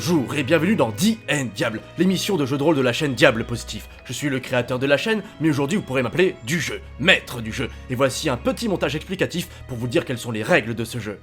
Bonjour et bienvenue dans D&Diable, l'émission de jeux de rôle de la chaîne Diable Positif. Je suis le créateur de la chaîne, mais aujourd'hui vous pourrez m'appeler du jeu, maître du jeu. Et voici un petit montage explicatif pour vous dire quelles sont les règles de ce jeu.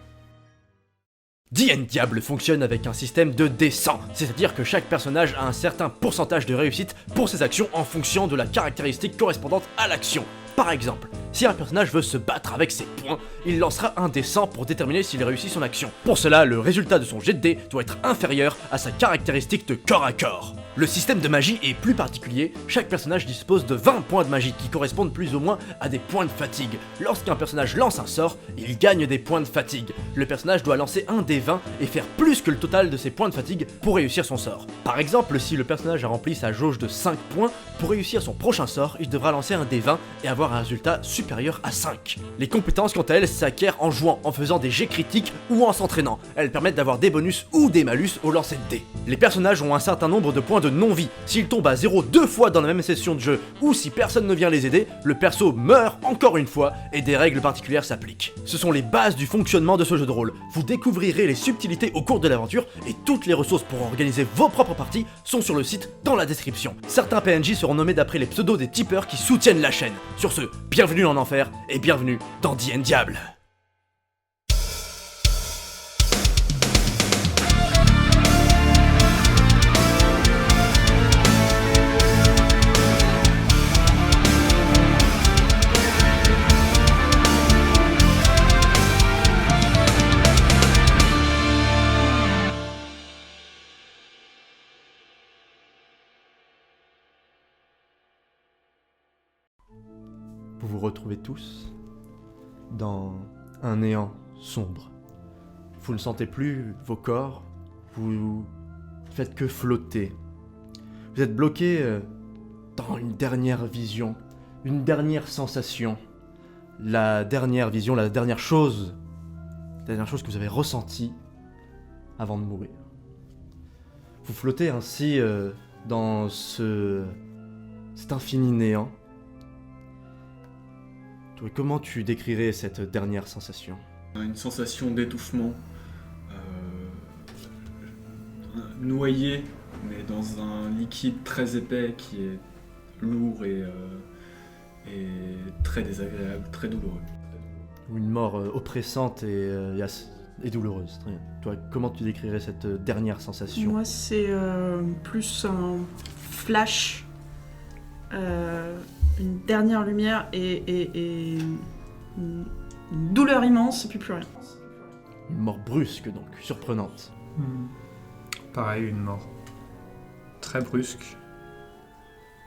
D&Diable fonctionne avec un système de D100, c'est-à-dire que chaque personnage a un certain pourcentage de réussite pour ses actions en fonction de la caractéristique correspondante à l'action. Par exemple, si un personnage veut se battre avec ses poings, il lancera un D100 pour déterminer s'il réussit son action. Pour cela, le résultat de son jet de dés doit être inférieur à sa caractéristique de corps à corps. Le système de magie est plus particulier, chaque personnage dispose de 20 points de magie qui correspondent plus ou moins à des points de fatigue. Lorsqu'un personnage lance un sort, il gagne des points de fatigue. Le personnage doit lancer un D20 et faire plus que le total de ses points de fatigue pour réussir son sort. Par exemple, si le personnage a rempli sa jauge de 5 points, pour réussir son prochain sort, il devra lancer un D20 et avoir un résultat supérieur à 5. Les compétences quant à elles s'acquièrent en jouant, en faisant des jets critiques ou en s'entraînant. Elles permettent d'avoir des bonus ou des malus au lancer de dés. Les personnages ont un certain nombre de points de non-vie. S'ils tombent à 0 deux fois dans la même session de jeu ou si personne ne vient les aider, le perso meurt encore une fois et des règles particulières s'appliquent. Ce sont les bases du fonctionnement de ce jeu de rôle. Vous découvrirez les subtilités au cours de l'aventure et toutes les ressources pour organiser vos propres parties sont sur le site dans la description. Certains PNJ seront nommés d'après les pseudos des tipeurs qui soutiennent la chaîne. Sur ce, bienvenue en enfer et bienvenue dans D&Diable. Vous vous retrouvez tous dans un néant sombre. Vous ne sentez plus vos corps, vous faites que flotter. Vous êtes bloqué dans une dernière vision, une dernière sensation. La dernière vision, la dernière chose que vous avez ressentie avant de mourir. Vous flottez ainsi dans cet infini néant. Comment tu décrirais cette dernière sensation ? Une sensation d'étouffement, noyé, mais dans un liquide très épais qui est lourd et très désagréable, très douloureux. Une mort oppressante et douloureuse. Très bien. Toi, comment tu décrirais cette dernière sensation ? Moi, c'est plus un flash. Une dernière lumière et une douleur immense et puis plus rien. Une mort brusque donc, surprenante. Pareil, une mort très brusque,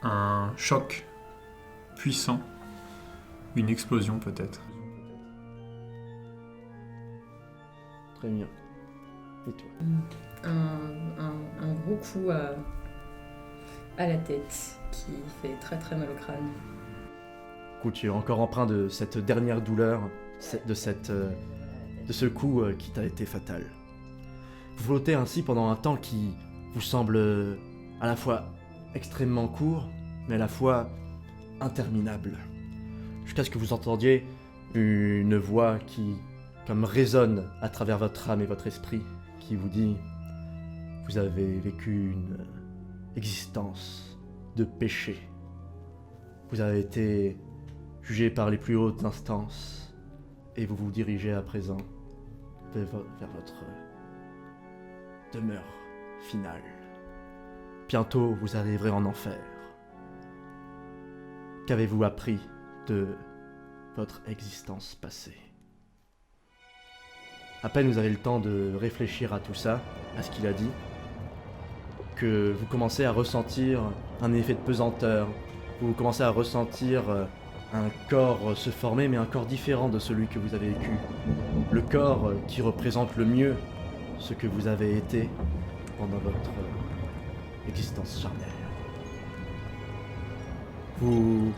un choc puissant, une explosion peut-être. Très bien. Et toi ? Un gros coup à la tête qui fait très très mal au crâne. Écoute, tu es encore empreint de cette dernière douleur, de ce coup qui t'a été fatal. Vous flottez ainsi pendant un temps qui vous semble à la fois extrêmement court, mais à la fois interminable. Jusqu'à ce que vous entendiez une voix qui, comme résonne à travers votre âme et votre esprit, qui vous dit « Vous avez vécu une existence de péché. Vous avez été jugé par les plus hautes instances et vous vous dirigez à présent vers votre demeure finale. Bientôt vous arriverez en enfer. Qu'avez-vous appris de votre existence passée ? À peine vous avez le temps de réfléchir à tout ça, à ce qu'il a dit, que vous commencez à ressentir un effet de pesanteur, vous commencez à ressentir un corps se former, mais un corps différent de celui que vous avez vécu. Le corps qui représente le mieux ce que vous avez été pendant votre existence charnelle. Vous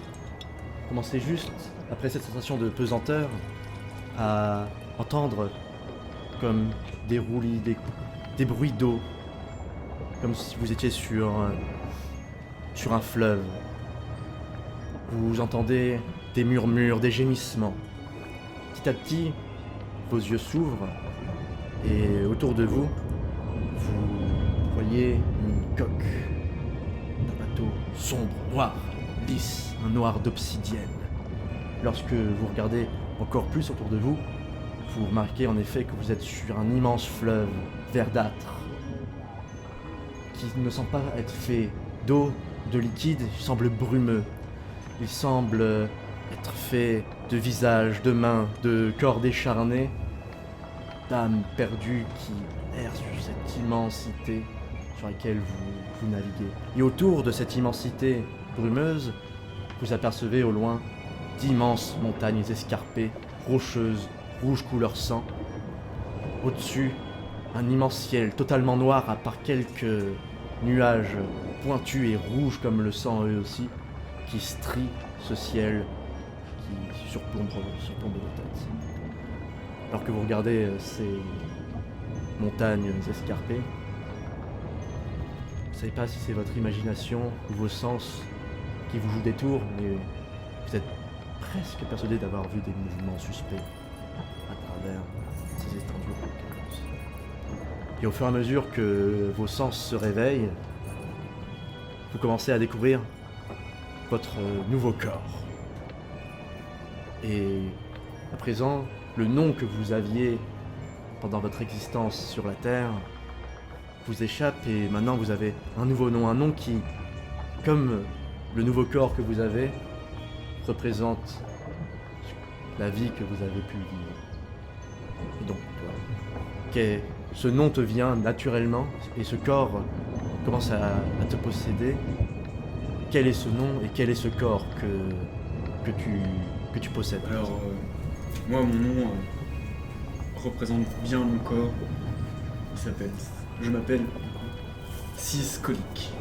commencez juste, après cette sensation de pesanteur, à entendre comme des roulis, des bruits d'eau, comme si vous étiez sur un fleuve. Vous entendez des murmures, des gémissements. Petit à petit, vos yeux s'ouvrent et autour de vous, vous voyez une coque d'un bateau sombre, noir, lisse, un noir d'obsidienne. Lorsque vous regardez encore plus autour de vous, vous remarquez en effet que vous êtes sur un immense fleuve verdâtre qui ne semble pas être fait d'eau, de liquide, il semble brumeux. Il semble être fait de visages, de mains, de corps décharnés, d'âmes perdues qui errent sur cette immensité sur laquelle vous naviguez. Et autour de cette immensité brumeuse, vous apercevez au loin d'immenses montagnes escarpées, rocheuses, rouge couleur sang. Au-dessus, un immense ciel totalement noir à part quelques nuages pointus et rouges comme le sang eux aussi, qui strient ce ciel qui surplombe vos têtes. Alors que vous regardez ces montagnes escarpées, vous ne savez pas si c'est votre imagination ou vos sens qui vous jouent des tours, mais vous êtes presque persuadé d'avoir vu des mouvements suspects à travers ces étendues rocheuses. Et au fur et à mesure que vos sens se réveillent, vous commencez à découvrir votre nouveau corps. Et à présent, le nom que vous aviez pendant votre existence sur la Terre vous échappe et maintenant vous avez un nouveau nom, un nom qui, comme le nouveau corps que vous avez, représente la vie que vous avez pu vivre. Et donc, ce nom te vient naturellement et ce corps commence à te posséder. Quel est ce nom et quel est ce corps que tu possèdes? Alors, moi, mon nom représente bien mon corps. Je m'appelle Siscolique.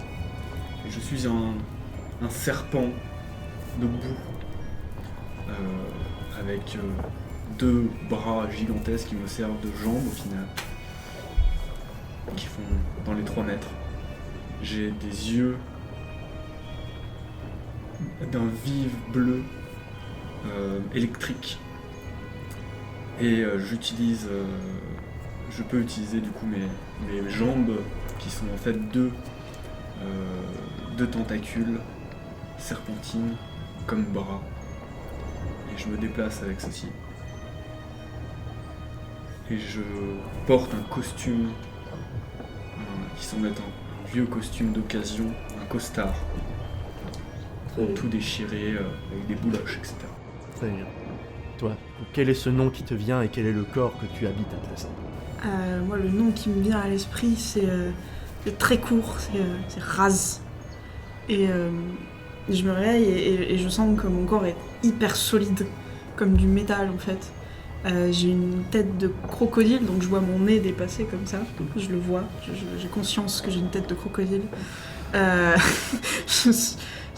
Et je suis un serpent de boue avec 2 bras gigantesques qui me servent de jambes au final, qui font dans les 3 mètres. J'ai des yeux d'un vif bleu électrique et je peux utiliser du coup mes jambes qui sont en fait deux tentacules serpentines comme bras, et je me déplace avec ceci et je porte un costume qui semble être un vieux costume d'occasion, un costard tout déchiré avec des bouloches, etc. Très bien. Toi, quel est ce nom qui te vient et quel est le corps que tu habites à présent? Moi, le nom qui me vient à l'esprit, c'est très court, c'est Raz. Et je me réveille et je sens que mon corps est hyper solide, comme du métal en fait. J'ai une tête de crocodile, donc je vois mon nez dépasser comme ça. Je le vois, j'ai conscience que j'ai une tête de crocodile.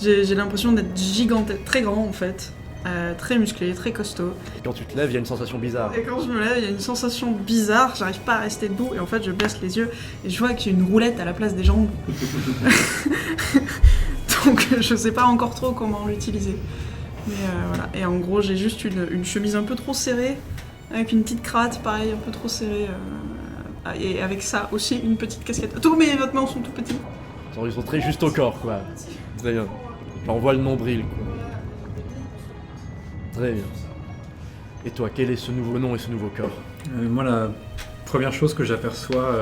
J'ai l'impression d'être gigantesque, très grand en fait. Très musclé, très costaud. Et quand tu te lèves, il y a une sensation bizarre. Et quand je me lève, il y a une sensation bizarre, j'arrive pas à rester debout, et en fait je baisse les yeux et je vois que j'ai une roulette à la place des jambes. Donc je sais pas encore trop comment l'utiliser. Mais voilà, et en gros j'ai juste une chemise un peu trop serrée, avec une petite cravate pareil, un peu trop serrée, et avec ça aussi une petite casquette. Tous mes vêtements sont tout petits. Ils sont très juste au corps, quoi. Très bien. On voit le nombril, quoi. Très bien. Et toi, quel est ce nouveau nom et ce nouveau corps? Moi, la première chose que j'aperçois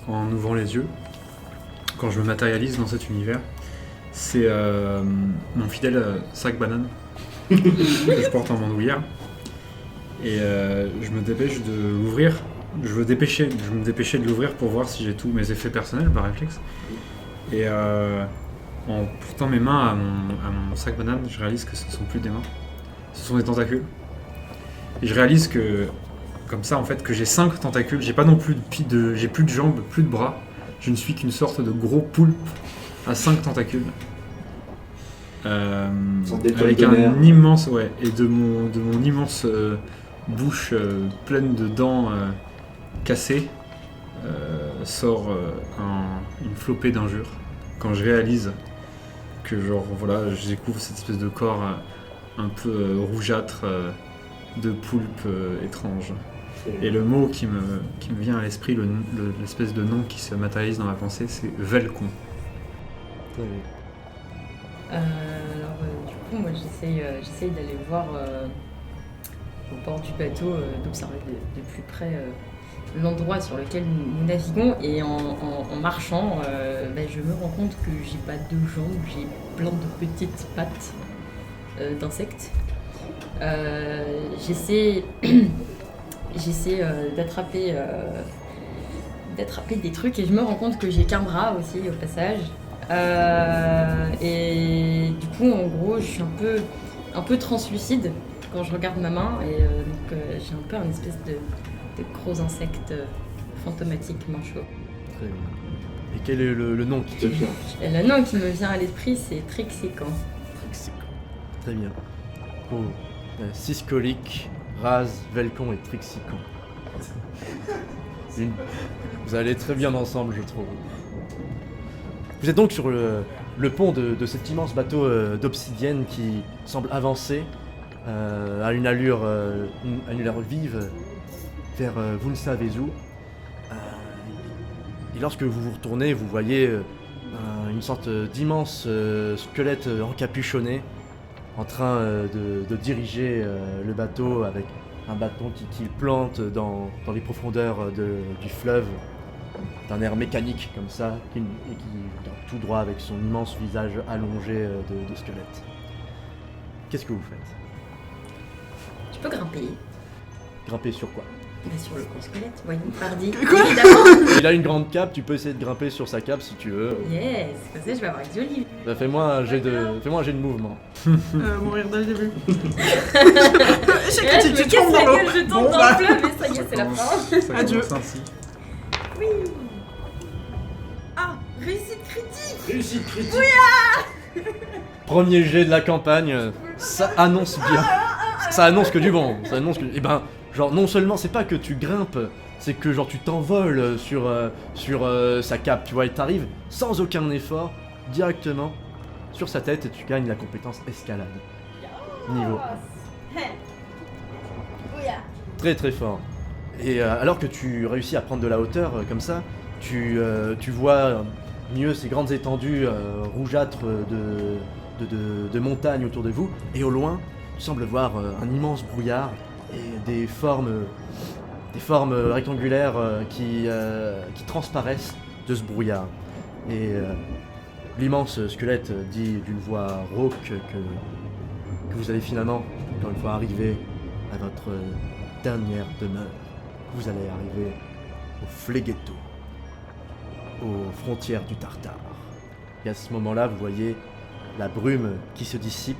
en ouvrant les yeux, quand je me matérialise dans cet univers, c'est mon fidèle sac banane que je porte en bandoulière. Et je me dépêche de l'ouvrir. Je me dépêchais de l'ouvrir pour voir si j'ai tous mes effets personnels par réflexe. Et en portant mes mains à mon sac banane, je réalise que ce ne sont plus des mains. Ce sont des tentacules. Et je réalise que, comme ça en fait, que j'ai 5 tentacules. J'ai pas non plus j'ai plus de jambes, plus de bras. Je ne suis qu'une sorte de gros poulpe à 5 tentacules. Avec un immense, et de mon immense bouche pleine de dents cassées sort une flopée d'injures. Quand je réalise que je découvre cette espèce de corps un peu rougeâtre de poulpe étrange. Et le mot qui me vient à l'esprit, l'espèce de nom qui se matérialise dans ma pensée, c'est Velcon. Très bien. Du coup, moi j'essaye d'aller voir au bord du bateau, d'observer de plus près l'endroit sur lequel nous naviguons, et en marchant, je me rends compte que j'ai pas de jambes, j'ai plein de petites pattes d'insectes. J'essaie d'attraper des trucs, et je me rends compte que j'ai qu'un bras aussi au passage. Et du coup, en gros, je suis un peu translucide quand je regarde ma main, et donc j'ai un peu un espèce de gros insecte fantomatique manchot. Très bien. Et quel est le nom qui te vient? Et le nom qui me vient à l'esprit, c'est Trixicant. Très bien. Oh, Siscolique, Raz, Velcon et Trixicant. Vous allez très bien ensemble, je trouve. Vous êtes donc sur le pont de cet immense bateau d'obsidienne qui semble avancer à une allure vive vers vous ne savez où. Et lorsque vous vous retournez, vous voyez une sorte d'immense squelette encapuchonné en train de diriger le bateau avec un bâton qu'il plante dans les profondeurs du fleuve, d'un air mécanique comme ça, et qui regarde tout droit avec son immense visage allongé de squelette. Qu'est-ce que vous faites? Je peux grimper. Grimper sur quoi? Sur le gros squelette, voyons, pardi. Quoi? Évidemment. Il a une grande cape, tu peux essayer de grimper sur sa cape si tu veux. Yes, comme ça je vais avoir une jolie vue. Bah, fais-moi un jet de mouvement. Mourir dès le début. Et là, je me tu casse tombes la dans l'eau. gueule, je tombe Bon, dans bah. le fleuve, et ça y est, c'est la fin. Ça Adieu. commence ainsi. Oui. Ah, réussite critique. Réussite critique. Premier jet de la campagne, ça annonce bien. Ça annonce que du bon. Ça annonce que, genre non seulement c'est pas que tu grimpes, c'est que genre tu t'envoles sur sa cape, tu vois, et t'arrives sans aucun effort directement sur sa tête et tu gagnes la compétence escalade. Niveau très très fort. Et alors que tu réussis à prendre de la hauteur comme ça, tu vois mieux ces grandes étendues rougeâtres de montagnes autour de vous, et au loin, tu sembles voir un immense brouillard et des formes rectangulaires qui transparaissent de ce brouillard. Et l'immense squelette dit d'une voix rauque que vous allez finalement, encore une fois, arriver à votre dernière demeure. Vous allez arriver au Phleghetto, aux frontières du Tartare. Et à ce moment-là, vous voyez la brume qui se dissipe.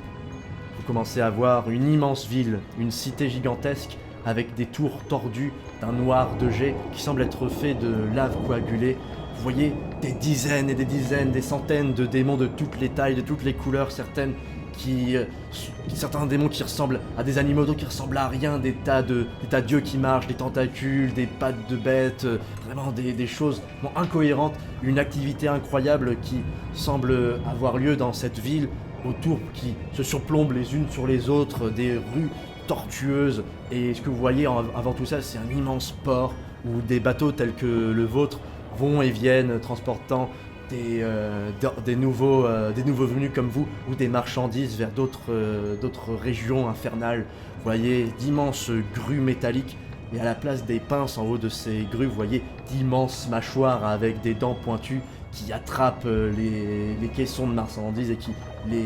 Vous commencez à voir une immense ville, une cité gigantesque avec des tours tordues d'un noir de jet qui semble être fait de lave coagulée. Vous voyez des dizaines et des dizaines, des centaines de démons de toutes les tailles, de toutes les couleurs, certains démons qui ressemblent à des animaux, d'autres qui ressemblent à rien, des tas d'yeux qui marchent, des tentacules, des pattes de bêtes, vraiment des choses incohérentes, une activité incroyable qui semble avoir lieu dans cette ville, autour qui se surplombent les unes sur les autres, des rues tortueuses, et ce que vous voyez avant tout ça, c'est un immense port où des bateaux tels que le vôtre vont et viennent transportant des nouveaux venus comme vous, ou des marchandises vers d'autres régions infernales. Vous voyez d'immenses grues métalliques, et à la place des pinces en haut de ces grues, vous voyez d'immenses mâchoires avec des dents pointues qui attrapent les caissons de marchandises et qui les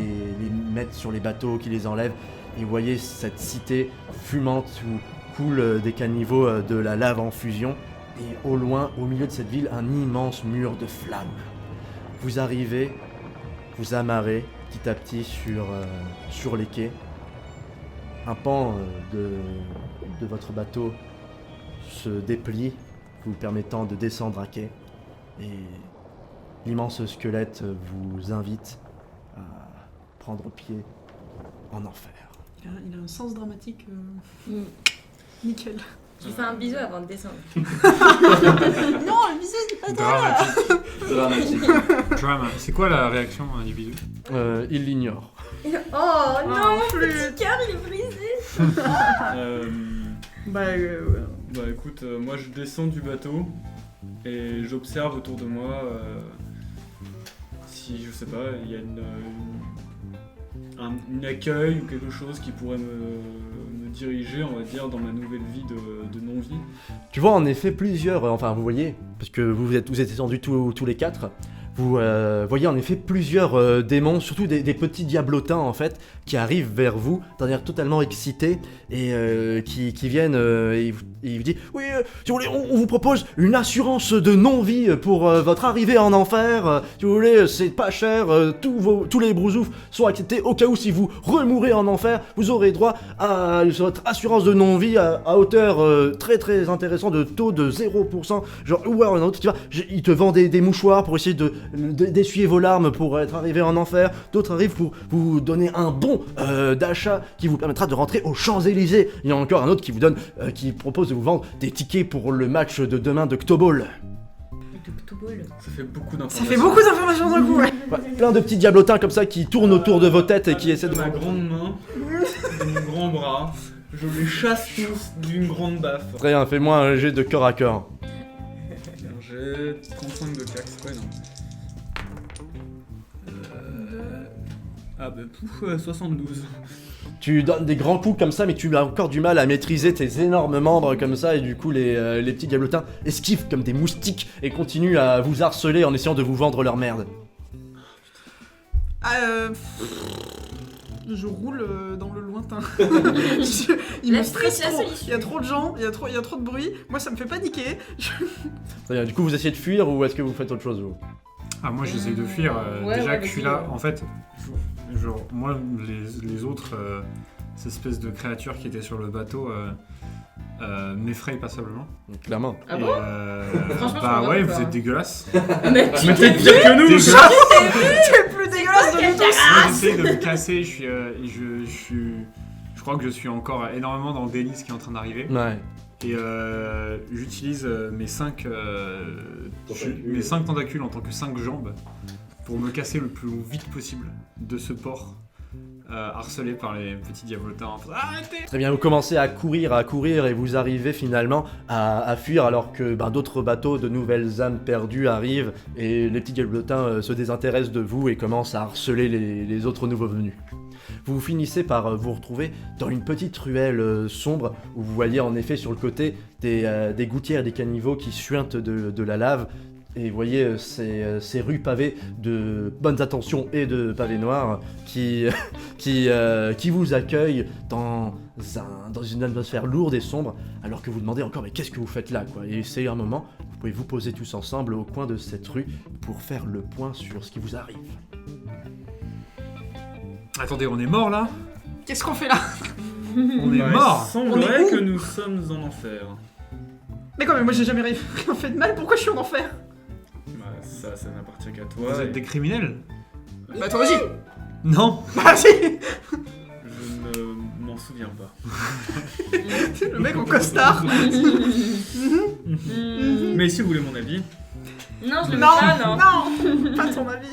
mettent sur les bateaux, qui les enlèvent. Et vous voyez cette cité fumante où coule des caniveaux de la lave en fusion, et au loin, au milieu de cette ville, un immense mur de flammes. Vous arrivez, vous amarrez petit à petit sur les quais. Un pan de votre bateau se déplie, vous permettant de descendre à quai. Et l'immense squelette vous invite à prendre pied en enfer. Il a un sens dramatique Mm. nickel. Je lui fais un bisou avant de descendre. Non, le bisou, c'est pas toi. Dramatique. Drama. C'est quoi la réaction du bisou? Il l'ignore. Oh non, mon plus. petit cœur il est brisé. Bah, Bah écoute, moi je descends du bateau et j'observe autour de moi si, je sais pas, il y a une accueil ou quelque chose qui pourrait me diriger, on va dire, dans ma nouvelle vie de non-vie. Tu vois en effet plusieurs, enfin vous voyez, parce que vous êtes descendus tous les quatre, vous voyez en effet plusieurs démons, surtout des petits diablotins en fait, qui arrivent vers vous d'un air totalement excité et qui viennent et ils vous disent oui, si vous voulez, on vous propose une assurance de non-vie pour votre arrivée en enfer. Si vous voulez, c'est pas cher, tous les brousoufs sont acceptés. Au cas où si vous remourrez en enfer, vous aurez droit à votre assurance de non-vie à hauteur très très intéressant de taux de 0%. Genre, ou alors un autre, tu vois, il te vend des mouchoirs pour essayer d'essuyer vos larmes pour être arrivé en enfer. D'autres arrivent pour vous donner un bon d'achat qui vous permettra de rentrer aux Champs-Élysées. Il y en a encore un autre qui vous donne, qui propose de vous vendre des tickets pour le match de demain de Ctoball. Ça fait beaucoup Ça d'informations. fait beaucoup d'informations d'un coup, ouais. Ouais, plein de petits diablotins comme ça qui tournent autour de vos têtes et qui essaient de... ma grande main, de mon grand bras, je les chasse tous d'une grande baffe. Très bien, fais-moi un jet de corps à corps. J'ai 35 de cax, ouais non. Ah bah pouf, 72. Tu donnes des grands coups comme ça, mais tu as encore du mal à maîtriser tes énormes membres comme ça, et du coup les petits diablotins esquivent comme des moustiques et continuent à vous harceler en essayant de vous vendre leur merde. Je roule dans le lointain. Il me stresse trop. Il y a trop de gens, il y a trop de bruit. Moi, ça me fait paniquer. Très bien, du coup vous essayez de fuir ou est-ce que vous faites autre chose vous? Ah, moi j'essaye de fuir. Ouais, déjà ouais, que je suis vas-y, là, en fait, genre, moi, les autres, ces espèces de créatures qui étaient sur le bateau m'effrayent passablement. Clairement. Ah Et, bon Franchement, je bah comprends ouais, pas. vous êtes dégueulasses. Mais tu Mais t'es t'es pire que nous! Dégueulasses. C'est le plus dégueulasse de nous tous. Moi, j'essaye de me casser, je crois que je suis encore énormément dans le délice qui est en train d'arriver. Ouais. Et j'utilise mes 5 tentacules en tant que 5 jambes pour me casser le plus vite possible de ce port harcelé par les petits diablotins. Arrêtez! Très bien, vous commencez à courir et vous arrivez finalement à fuir alors que d'autres bateaux de nouvelles âmes perdues arrivent et les petits diablotins se désintéressent de vous et commencent à harceler les autres nouveaux venus. Vous finissez par vous retrouver dans une petite ruelle sombre où vous voyez en effet sur le côté des gouttières et des caniveaux qui suintent de la lave. Et vous voyez ces rues pavées de bonnes intentions et de pavés noirs qui vous accueillent dans une atmosphère lourde et sombre, alors que vous demandez encore mais qu'est-ce que vous faites là quoi. Et c'est un moment, vous pouvez vous poser tous ensemble au coin de cette rue pour faire le point sur ce qui vous arrive. Attendez, on est mort là? Qu'est-ce qu'on fait là? On est Bah, mort! Il semblerait On est où que nous sommes en enfer. Mais quand même, moi j'ai jamais rien fait de mal, pourquoi je suis en enfer? Bah, ça n'appartient qu'à toi. Vous êtes des criminels? Bah toi aussi. Non! Bah si. Je ne m'en souviens pas. Le mec en costard. Mais si vous voulez mon avis, Non, je le veux Non, pas, non. non, pas ton avis.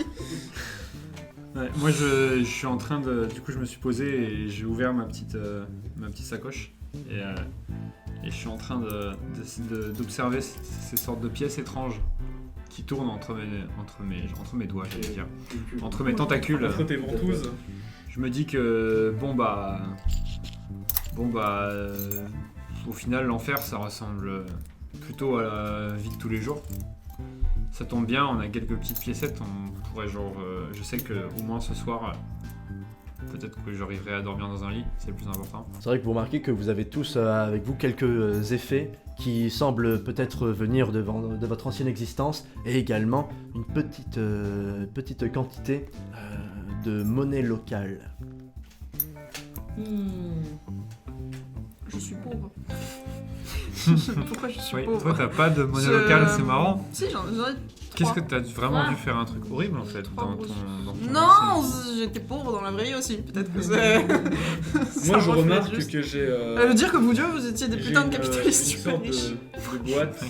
Ouais, moi je suis en train de... Du coup je me suis posé et j'ai ouvert ma petite sacoche et je suis en train d'observer ces sortes de pièces étranges qui tournent entre mes doigts, j'allais dire. Entre mes tentacules. entre tes ventouses, Je me dis que au final l'enfer ça ressemble plutôt à la vie de tous les jours. Ça tombe bien, on a quelques petites piécettes, on pourrait je sais que au moins ce soir peut-être que j'arriverai à dormir dans un lit, c'est le plus important. C'est vrai que vous remarquez que vous avez tous avec vous quelques effets qui semblent peut-être venir de votre ancienne existence et également une petite quantité de monnaie locale. Je suis pauvre. Pourquoi je suis Oui, pauvre? toi t'as pas de monnaie Je- locale, c'est marrant. Si, j'en ai Qu'est-ce que 3. t'as vraiment Ah. dû faire un truc horrible en fait Trois dans grosses- ton Non, ancienne- j'étais pauvre dans la vraie vie aussi. Peut-être que c'est. moi je reflète remarque juste. que j'ai. Je veux dire que vous, Dieu, vous étiez des j'ai putains de une capitalistes super sorte riches. de boîte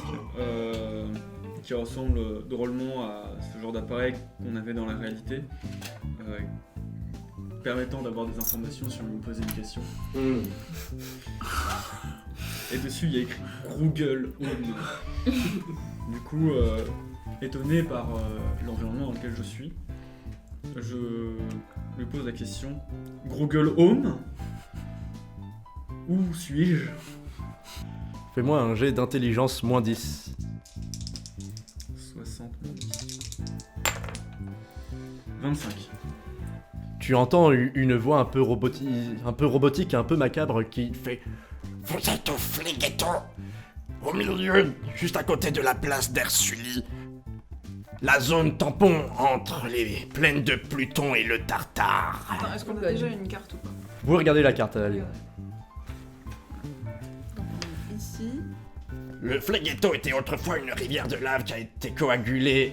qui ressemble drôlement à ce genre d'appareil qu'on avait dans la réalité, permettant d'avoir des informations si on me posait une question. Et dessus, il y a écrit Grugel Home. Du coup, étonné par l'environnement dans lequel je suis, je lui pose la question Grugel Home? Où suis-je? Fais-moi un jet d'intelligence moins 10. 60 moins 10. 25. Tu entends une voix un peu robotique et un peu macabre qui fait « Vous êtes au Flighetto, au milieu, juste à côté de la place d'Ersuli. La zone tampon entre les plaines de Pluton et le Tartare. Attends, est-ce qu'on a déjà une carte ou pas? » Vous regardez la carte, allez. Ici. Le Flighetto était autrefois une rivière de lave qui a été coagulée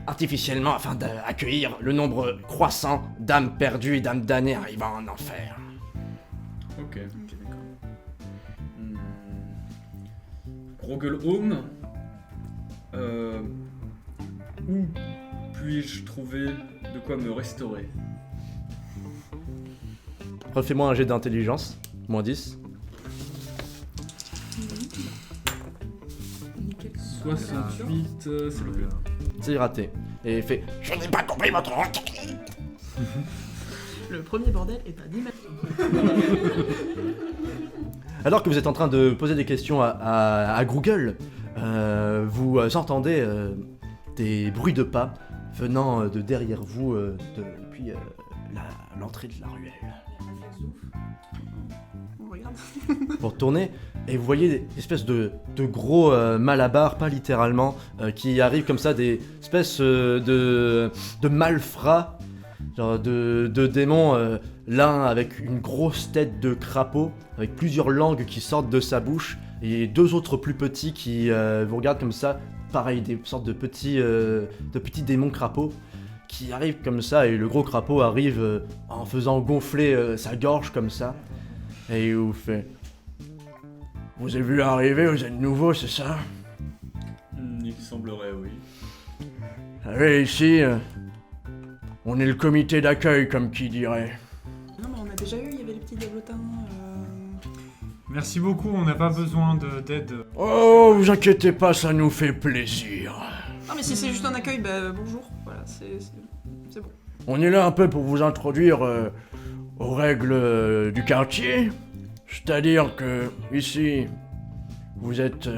artificiellement afin d'accueillir le nombre croissant d'âmes perdues et d'âmes damnées arrivant en enfer. Ok. Ok, d'accord. Grugel Home. Où puis-je trouver de quoi me restaurer? Refais-moi un jet d'intelligence, moins 10. 68, c'est le plus. C'est raté. Et il fait Je n'ai pas compris votre requête. Le premier bordel est à 10 mètres. Alors que vous êtes en train de poser des questions à Google, vous entendez des bruits de pas venant de derrière vous depuis l'entrée de la ruelle. On regarde. Vous retournez et vous voyez des espèces de gros malabars, pas littéralement, qui arrivent comme ça, des espèces de malfrats, genre de démons, l'un avec une grosse tête de crapaud, avec plusieurs langues qui sortent de sa bouche, et deux autres plus petits qui vous regardent comme ça, pareil, des sortes de petits démons crapauds qui arrivent comme ça, et le gros crapaud arrive en faisant gonfler sa gorge comme ça, et il vous fait « Vous avez vu arriver, vous êtes nouveau, c'est ça? Il semblerait, oui. Vous savez, ici, on est le comité d'accueil, comme qui dirait. Non, mais on a déjà eu, il y avait les petits diablotins. Merci beaucoup, on n'a pas besoin d'aide. Oh, vous inquiétez pas, ça nous fait plaisir. Non, mais si c'est juste un accueil, bah bonjour. Voilà, c'est bon. On est là un peu pour vous introduire aux règles du quartier. C'est-à-dire que, ici, vous êtes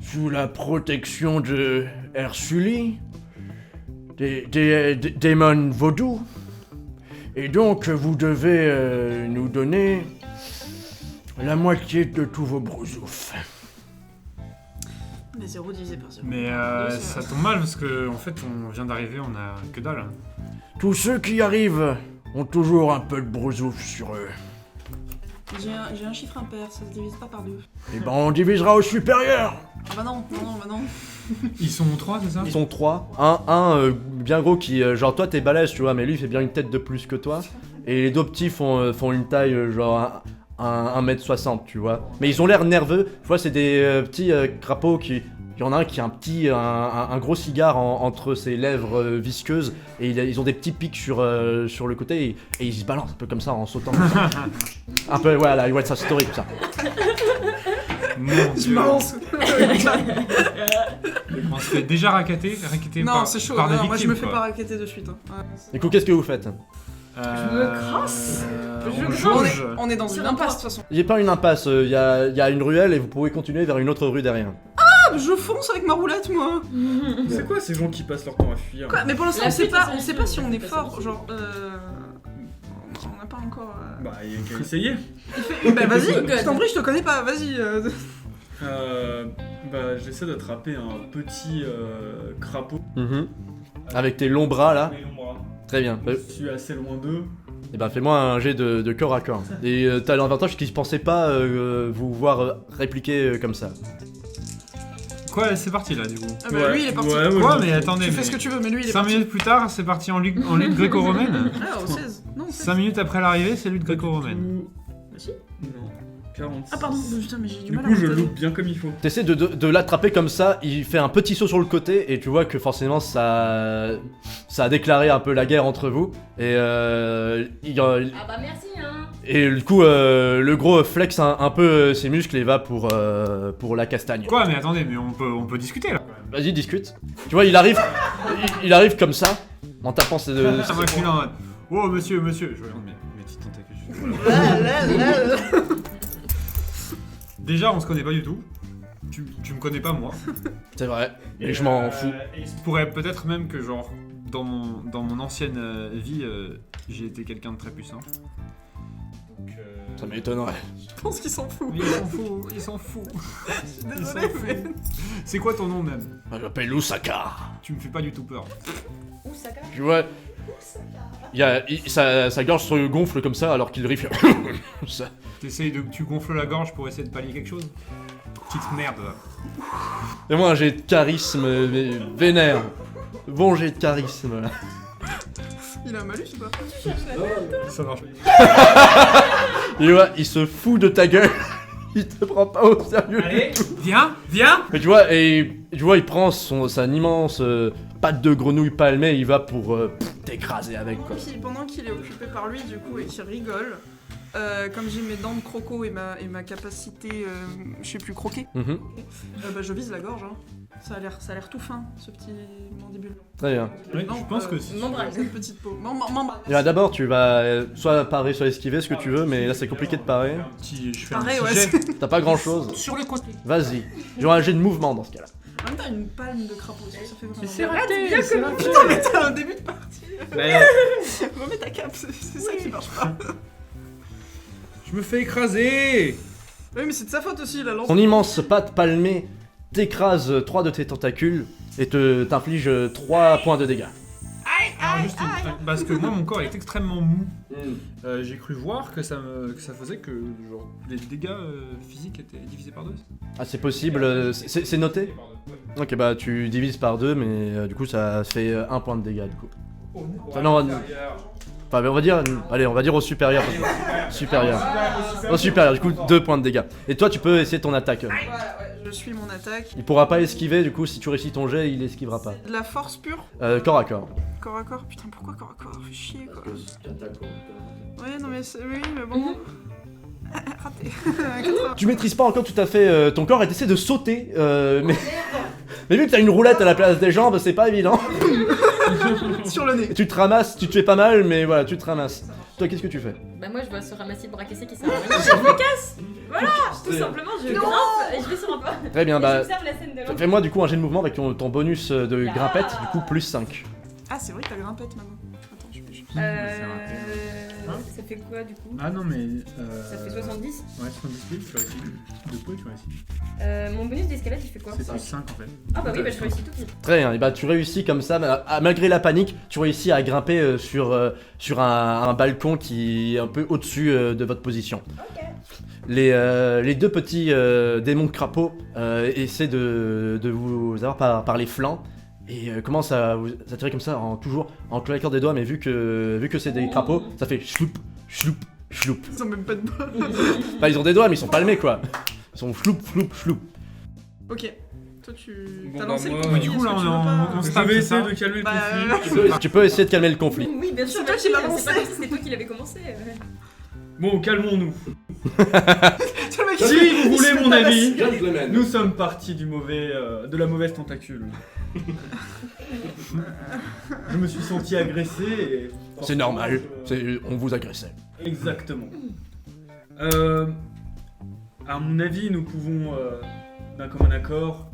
sous la protection de Ersuli, des démons vaudous. Et donc, vous devez nous donner la moitié de tous vos brousoufs. Mais 0 divisé par 0. Mais ça tombe mal parce que en fait on vient d'arriver, on a que dalle. Tous ceux qui arrivent ont toujours un peu de brousouf sur eux. J'ai un chiffre impair, ça se divise pas par 2. Et ben on divisera au supérieur. Ah bah non. Ils sont 3, c'est ça? Ils sont 3. Un bien gros qui, genre toi t'es balèze tu vois, mais lui il fait bien une tête de plus que toi. Et les deux petits font une taille genre 1m60 tu vois. Mais ils ont l'air nerveux, tu vois c'est des petits crapauds qui... Il y en a un qui a un gros cigare entre ses lèvres visqueuses et ils ont des petits pics sur le côté et ils se balancent un peu comme ça en sautant. Comme ça. Un peu ouais la West Side Story tout ça. Mon Je Dieu. balance. On se fait déjà racketter Non, par, c'est chaud. par des Non, moi je victimes, me fais quoi. pas racketter de suite. Hein. Ouais, Du coup qu'est-ce que vous faites? Je me crasse. On on, jauge. on est dans Sur une un impasse de toit. toute façon. Il n'y a pas une impasse, il y a une ruelle et vous pouvez continuer vers une autre rue derrière. Ah, je fonce avec ma roulette moi. C'est quoi ces gens qui passent leur temps à fuir? Quoi? Mais pour l'instant La on sait fuite, pas, c'est on sait la pas fuite, si on c'est est pas fort. ça. Genre on n'a pas encore. Bah, il y a qu'à essayer. Bah vas-y, Oh God. je t'en prie, je te connais pas. Vas-y. Bah, j'essaie d'attraper un petit crapaud. Avec tes longs bras là. Mes longs bras. Très bien. Je suis assez loin d'eux. Et ben fais-moi un jet de corps à corps. Et t'as l'avantage qu'ils ne pensaient pas vous voir répliquer comme ça. Quoi, c'est parti là du coup. Ah bah lui il est parti. Ouais, Quoi, mais attendez, Tu fais mais ce que tu veux, mais lui il est 5 parti. minutes plus tard, c'est parti en lutte gréco-romaine. Ah, au 16. Non, au 16. 5 minutes après l'arrivée, c'est lutte gréco-romaine. Bah si. Non, 46. Ah pardon, putain, mais j'ai du Du mal coup, à je monter. loupe bien comme il faut. T'essaies de l'attraper comme ça, il fait un petit saut sur le côté et tu vois que forcément ça a déclaré un peu la guerre entre vous. Et Ah bah merci hein. Et du coup, le gros flex un peu ses muscles et va pour la castagne. Quoi, mais attendez, mais on peut discuter là. Vas-y, discute. Tu vois, il arrive comme ça, en tapant ses deux... Ah, moi je suis là en mode. Oh monsieur, je regarde mes petites tentacules. Voilà. Déjà, on se connaît pas du tout. Tu me connais pas moi. C'est vrai, et je m'en fous. Il se pourrait peut-être même que genre dans mon ancienne vie, j'ai été quelqu'un de très puissant. Donc, Ça m'étonnerait. Je pense qu'il s'en fout. Mais il s'en fout. Je suis désolée, mais... C'est quoi ton nom même? Je m'appelle Lusaka. Tu me fais pas du tout peur. Osaka. Tu vois, sa gorge se gonfle comme ça alors qu'il rit. Ça. Tu gonfles la gorge pour essayer de pallier quelque chose? Petite merde. Et moi, j'ai de charisme mais vénère. Bon, j'ai de charisme. Là. Il a un malus ou pas? Ça marche. Et ouais, il se fout de ta gueule. Il te prend pas au sérieux. Allez, viens. Mais tu vois, il prend sa immense patte de grenouille palmée, il va pour t'écraser avec quoi. Pendant qu'il est occupé par lui, du coup, et qu'il rigole, comme j'ai mes dents de croco et ma capacité, je sais plus, croquer, bah, je vise la gorge. Hein. Ça a l'air tout fin, ce petit mandibule. Très bien. Oui, Non, je pense que c'est. membrane, une petite peau. Membrane. Et là, d'abord, tu vas soit parer, soit esquiver ce que tu veux, mais là c'est compliqué de parer. Je fais Pareil, un ouais. petit jet. T'as pas grand chose. Sur le côté. Vas-y. J'aurai un jet de mouvement dans ce cas-là. En même temps, une palme de crapaud, ça fait vraiment. C'est raté, bien c'est comme raté. putain, mais t'as un début de partie. Mais Remets ta cape, c'est ça qui marche pas. je me fais écraser. Oui, mais c'est de sa faute aussi, la lance. Ton immense patte palmée t'écrase 3 de tes tentacules et t'inflige 3 points de dégâts. Alors juste parce que moi mon corps est extrêmement mou. J'ai cru voir que ça faisait que genre les dégâts physiques étaient divisés par 2. Ah, c'est possible, c'est noté? Ok, bah tu divises par 2, mais du coup ça fait 1 point de dégâts du coup. Enfin, non, on va dire, allez, on va dire au supérieur. Supérieur. Au supérieur, du coup 2 points de dégâts. Et toi tu peux essayer ton attaque. Voilà, ouais, je suis mon attaque. Il pourra pas esquiver, du coup si tu réussis ton jet, il esquivera pas. De la force pure, Corps à corps. corps à corps. Putain, pourquoi corps à corps? Fais chier quoi. Ouais, non, mais oui, mais bon. Raté. 80. Tu maîtrises pas encore tout à fait ton corps et t'essaies de sauter, mais vu que t'as une roulette à la place des jambes, c'est pas évident. Sur le nez. Tu te ramasses, tu te fais pas mal, mais voilà, tu te ramasses. Toi, qu'est-ce que tu fais? Bah moi je vois ce ramassis de bras cassés qui sert à rien. Je me casse. Voilà, tout simplement je grimpe et je vais sur un pas. Très bien, Et bah j'observe la scène de l'autre. fais-moi du coup un jet de mouvement avec ton bonus de grimpette, du coup plus 5. Ah, c'est vrai que t'as grimpette maintenant. Attends, je vais juste. Ça fait quoi du coup? Ah non mais. Ça fait 70. Ouais 70 tu réussis. De quoi tu réussis? Mon bonus d'escalade il fait quoi? C'est plus 5 en fait. Ah bah oui, bah je réussis tout de suite. Très bien, et bah tu réussis comme ça, malgré la panique, tu réussis à grimper sur un balcon qui est un peu au-dessus de votre position. Ok. Les deux petits démons crapauds essaient de vous avoir par les flancs et commencent à vous attirer comme ça toujours en claquant des doigts, mais vu que c'est des crapauds, ça fait chloup, chloup, chloup. Ils ont même pas de bol. Enfin, ils ont des doigts, mais ils sont palmés quoi. Ils sont chloup, chloup, chloup. Ok. Toi, tu. Bon, T'as bah, lancé moi, le conflit, du coup, est-ce là, que tu on veux est pas- en Je stable, vais c'est essayer ça de calmer le Bah, conflit. Tu peux essayer de calmer le conflit. Oui, bien sûr. C'est toi qui l'as C'est pas lancé. comme si c'était toi qui l'avais commencé. Bon, calmons-nous. Tu vois, le mec, Si il vous voulez se mon fait avis, tabasser. nous sommes partis de la mauvaise tentacule. Je me suis senti agressé et... C'est normal, on vous agressait. Exactement. À mon avis, nous pouvons, d'un commun accord,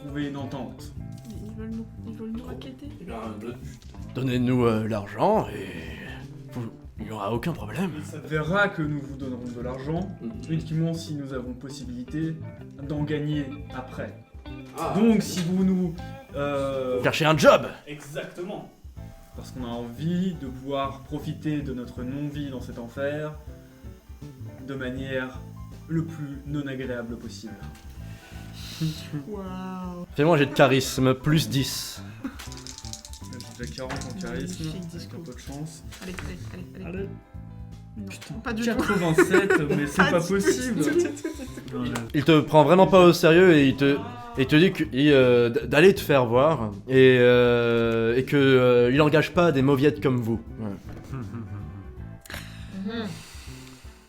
trouver une entente. Ils veulent nous raqueter. Donnez-nous l'argent et il n'y aura aucun problème. Il s'avérera que nous vous donnerons de l'argent, uniquement si nous avons possibilité d'en gagner après. Donc si vous nous... Cherchez un job. Exactement. Parce qu'on a envie de pouvoir profiter de notre non-vie dans cet enfer de manière le plus non agréable possible. Waouh. Fais-moi un jet de charisme, plus 10. J'ai déjà 40 en charisme, Magnifique avec discours. un peu de chance. Allez. Non, Putain, pas du tout. 87, mais c'est pas du tout. possible. Il te prend vraiment pas au sérieux et il te dit d'aller te faire voir et que il engage pas des mauviettes comme vous. Ouais.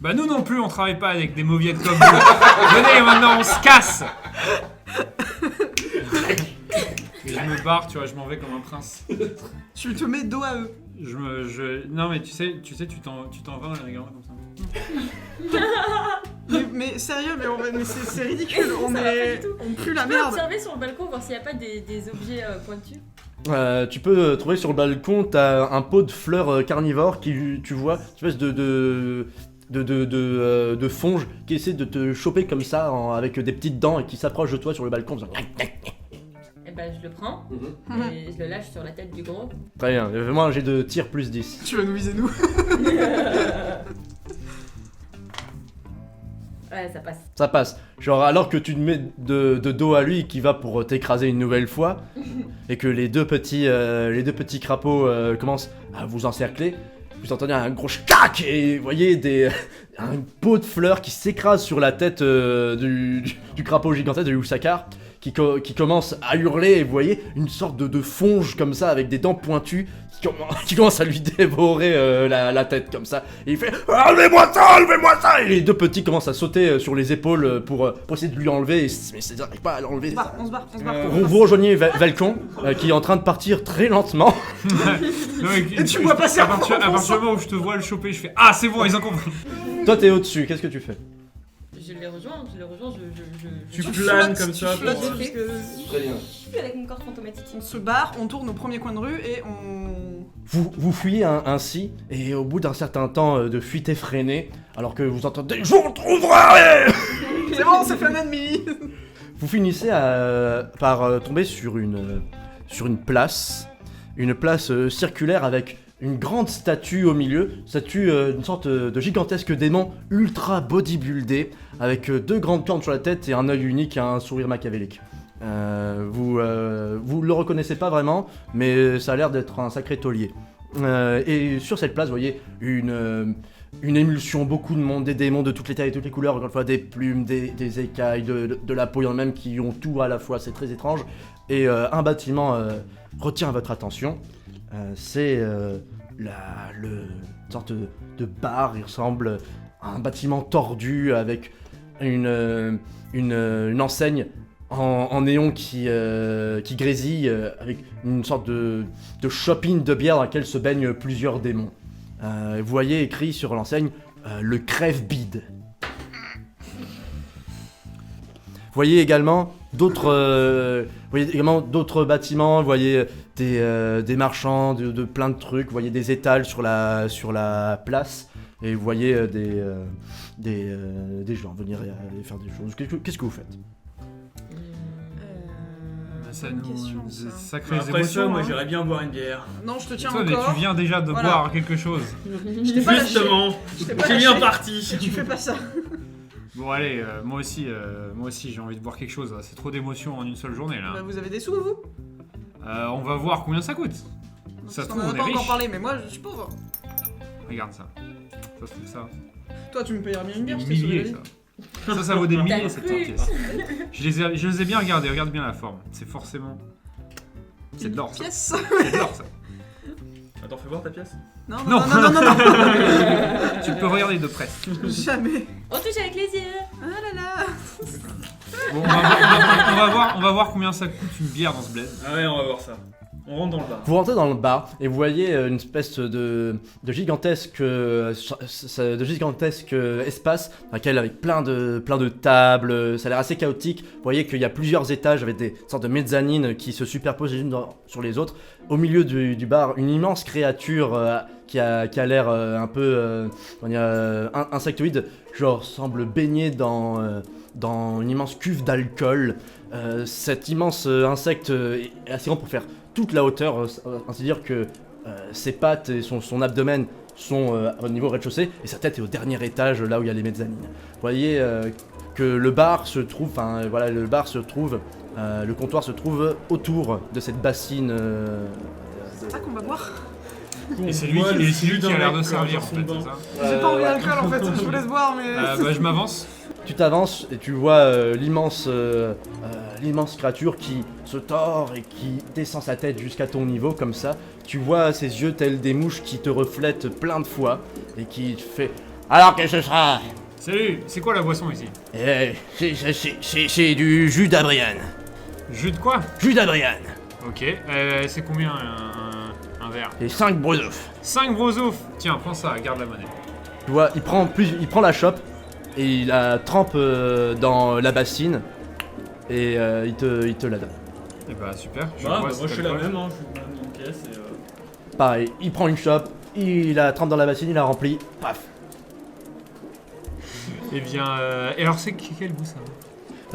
Bah nous non plus, on travaille pas avec des mauviettes comme vous. Venez, maintenant, on se casse. Et je me barre, tu vois, je m'en vais comme un prince. Tu te mets dos à eux. Non mais tu sais, tu t'en vas en les regardant comme ça. Mais sérieux, mais c'est ridicule. Ça On va pas du tout. on pue la Je peux merde. observer sur le balcon, voir s'il n'y a pas des objets pointus. Tu peux trouver sur le balcon, t'as un pot de fleurs carnivores qui, tu vois, une espèce de fonge qui essaie de te choper comme ça avec des petites dents et qui s'approche de toi sur le balcon. Et bah je le prends et je le lâche sur la tête du gros. Très bien, vraiment un jet de tir plus 10. Tu vas nous viser nous. Ouais, ça passe. Ça passe. Genre alors que tu te mets de dos à lui qui va pour t'écraser une nouvelle fois et que les deux petits crapauds commencent à vous encercler, vous entendez un gros cac et vous voyez un pot de fleurs qui s'écrase sur la tête du crapaud gigantesque de Yusakar qui commence à hurler et vous voyez une sorte de fonge comme ça avec des dents pointues qui commence à lui dévorer la tête comme ça. Et il fait enlevez-moi ça. Et les deux petits commencent à sauter sur les épaules pour essayer de lui enlever, mais ils n'arrivent pas à l'enlever. On se barre. Vous rejoignez Velcon qui est en train de partir très lentement. Et tu vois passer à partir du moment où je te vois le choper, je fais ah c'est bon, ils ont compris. Toi t'es au-dessus, qu'est-ce que tu fais? Je les rejoins, Tu Tu planes flottes, comme ça. tu flottes pour- jusque- Très bien. Je suis avec mon corps fantomatique. On se barre, on tourne au premier coin de rue et on... Vous fuyez ainsi, et au bout d'un certain temps de fuite effrénée, alors que vous entendez « Je vous retrouverai !» C'est bon, c'est fait un ennemi. Vous finissez par tomber sur une place circulaire avec une grande statue au milieu, une sorte de gigantesque démon ultra bodybuildé, avec deux grandes cornes sur la tête et un œil unique et un sourire machiavélique. Vous le reconnaissez pas vraiment, mais ça a l'air d'être un sacré taulier. Et sur cette place, vous voyez une émulsion, beaucoup de monde, des démons de toutes les tailles et toutes les couleurs, encore une fois des plumes, des écailles, de la peau, il y en a même qui ont tout à la fois, c'est très étrange. Et un bâtiment retient votre attention, c'est une sorte de bar, il ressemble à un bâtiment tordu avec une enseigne en néon qui grésille avec une sorte de shopping de bière dans laquelle se baignent plusieurs démons. Vous voyez écrit sur l'enseigne le crève-bide. Vous voyez également d'autres bâtiments, vous voyez des marchands de plein de trucs, vous voyez des étals sur la place et vous voyez des gens venir faire des choses. Qu'est-ce que vous faites? Ça bonne nous question, ça. sacrées Après ça, émotions. moi hein. j'irais bien boire une bière. Non, je te tiens Toi, mais encore. tu viens déjà de Voilà. boire quelque chose. Je t'ai pas lâché. Justement, Je t'ai pas j'ai bien lâché. parti. Si tu fais pas ça. Bon allez, moi aussi j'ai envie de boire quelque chose. Là. C'est trop d'émotions en une seule journée là. Bah, vous avez des sous, vous? On va voir combien ça coûte. Ça se Parce qu'on trouve en a on est pas encore riche. parlé, mais moi je suis pauvre. Regarde ça. Ça se trouve ça. Toi, tu me payeras bien une Des bière, je t'ai sauvé la milliers vie. ça. Ça vaut des milliers T'as cette cru. pièce. Je les ai bien regardés, regarde bien la forme. C'est forcément. C'est de l'or ça. Pièce. C'est de l'or ça. Attends, fais voir ta pièce. Non. Tu peux regarder de près. Jamais. On touche avec les yeux. Ah là là. Bon, on va voir combien ça coûte une bière dans ce bled. Ah ouais, on va voir ça. On rentre dans le bar. Vous rentrez dans le bar et vous voyez une espèce de gigantesque espace dans lequel avec plein de tables, ça a l'air assez chaotique. Vous voyez qu'il y a plusieurs étages avec des sortes de mezzanines qui se superposent les unes sur les autres. Au milieu du bar, une immense créature qui a l'air un peu insectoïde, genre semble baigner dans une immense cuve d'alcool. Cet immense insecte est assez grand pour faire toute la hauteur, ainsi dire que ses pattes et son abdomen sont au niveau rez-de-chaussée et sa tête est au dernier étage là où il y a les mezzanines. Vous voyez que le bar se trouve, le comptoir se trouve autour de cette bassine. C'est ça qu'on va boire. Et c'est On lui voit le qui jus a l'air de d'un servir en mec, fait, dans c'est son ça. J'ai pas envie d'alcool en fait, je vous laisse boire, mais. Bah je m'avance. Tu t'avances et tu vois l'immense créature qui se tord et qui descend sa tête jusqu'à ton niveau comme ça. Tu vois ses yeux tels des mouches qui te reflètent plein de fois et qui te fait Alors que ce sera... Salut, c'est quoi la boisson ici? C'est du jus d'Abriane. Jus de quoi? Jus d'Abriane. Ok, c'est combien un verre? Et 5 brosouf. 5 brosouf. Tiens, prends ça, garde la monnaie. Tu vois, il prend la chope et il la trempe dans la bassine et il te la donne. Et bah super, Bah, vois si moi je t'as fais le la quoi. même, hein, je lui donne une pièce et Pareil, il prend une chope, il la trempe dans la bassine, il la remplit, paf. Eh bien, et alors c'est quel goût ça?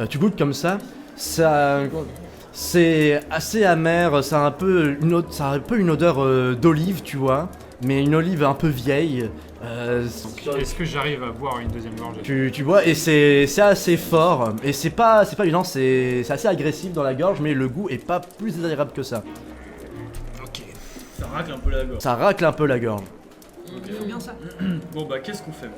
Tu goûtes comme ça, c'est assez amer, ça a un peu une odeur d'olive, tu vois, mais une olive un peu vieille. Est-ce que j'arrive à boire une deuxième gorgée? Tu vois, et c'est assez fort, et c'est pas violent, c'est assez agressif dans la gorge, mais le goût est pas plus désagréable que ça. Ok. ça racle un peu la gorge. Ça racle un peu la gorge. Il faut bien ça. Bon bah qu'est-ce qu'on fait?